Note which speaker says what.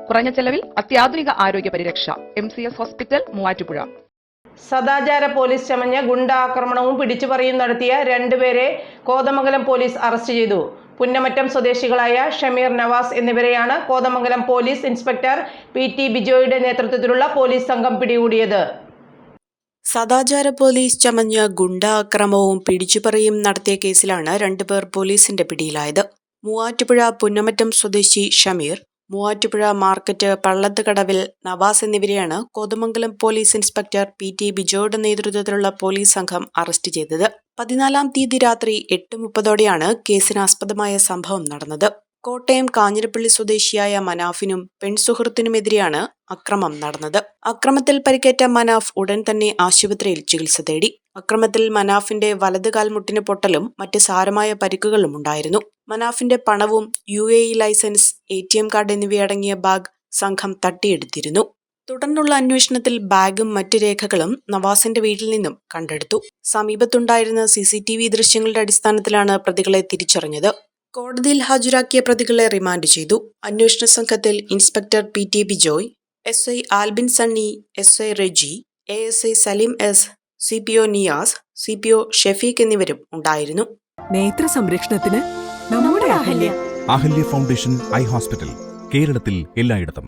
Speaker 1: കുറഞ്ഞ ചെലവിൽ അത്യാധുനിക ആരോഗ്യ പരിരക്ഷ. MCS hospital, Muvattupuzha.
Speaker 2: സദാചാര പോലീസ് ചമഞ്ഞ ഗുണ്ടാക്രമണവും പിടിച്ചുപറിയും നടത്തിയ 2 പേരെ കോതമംഗലം പോലീസ് അറസ്റ്റ് ചെയ്തു. പുന്നമറ്റം സ്വദേശികളായ ഷമീർ, നവാസ് എന്നിവരെയാണ് കോതമംഗലം പോലീസ് ഇൻസ്പെക്ടർ PT ബിജോയുടെ നേതൃത്വത്തിലുള്ള പോലീസ് സംഘം പിടികൂടിയത്.
Speaker 3: സദാചാര പോലീസ് ചമഞ്ഞ ഗുണ്ടാക്രമവും പിടിച്ചുപറിയും നടത്തിയ കേസിലാണ് 2 പേർ പോലീസിന്റെ പിടിയിലായത്. മൂവാറ്റുപുഴ പുന്നമറ്റം സ്വദേശി ഷമീർ, മൂവാറ്റുപുഴ മാർക്കറ്റ് പള്ളത്തുകടവിൽ നവാസ് എന്നിവരെയാണ് കോതമംഗലം പോലീസ് ഇൻസ്പെക്ടർ PT ബിജോയുടെ നേതൃത്വത്തിലുള്ള പോലീസ് സംഘം അറസ്റ്റ് ചെയ്തത്. 14-ാം തീയതി രാത്രി 8:30ഓടെയാണ് കേസിനാസ്പദമായ സംഭവം നടന്നത്. കോട്ടയം കാഞ്ഞിരപ്പള്ളി സ്വദേശിയായ മനാഫിനും പെൺസുഹൃത്തിനുമെതിരെയാണ് അക്രമം നടന്നത്. അക്രമത്തിൽ പരിക്കേറ്റ മനാഫ് ഉടൻ തന്നെ ആശുപത്രിയിൽ ചികിത്സ തേടി. അക്രമത്തിൽ മനാഫിന്റെ വലത് കാൽമുട്ടിന് പൊട്ടലും മറ്റ് സാരമായ പരിക്കുകളും ഉണ്ടായിരുന്നു. മനാഫിന്റെ പണവും UAE ലൈസൻസ്, ATM കാർഡ് എന്നിവയടങ്ങിയ ബാഗ് സംഘം തട്ടിയെടുത്തിരുന്നു. തുടർന്നുള്ള അന്വേഷണത്തിൽ ബാഗും മറ്റ് രേഖകളും നവാസിന്റെ വീട്ടിൽ നിന്നും കണ്ടെടുത്തു. സമീപത്തുണ്ടായിരുന്ന CCTV ദൃശ്യങ്ങളുടെ അടിസ്ഥാനത്തിലാണ് പ്രതികളെ തിരിച്ചറിഞ്ഞത്. കോടതിയിൽ ഹാജരാക്കിയ പ്രതികളെ റിമാൻഡ് ചെയ്തു. അന്വേഷണ സംഘത്തിൽ inspector PT Bijoy, SI Albin Sunny, SI Reji, ASI Saleem S, CPO Niyas, CPO Shefeeq എന്നിവരും ഉണ്ടായിരുന്നു.
Speaker 4: നേത്ര സംരക്ഷണത്തിന് നമ്മുടെ അഹല്യ
Speaker 5: ഫൗണ്ടേഷൻ ഐ ഹോസ്പിറ്റൽ, കേരളത്തിൽ എല്ലായിടത്തും.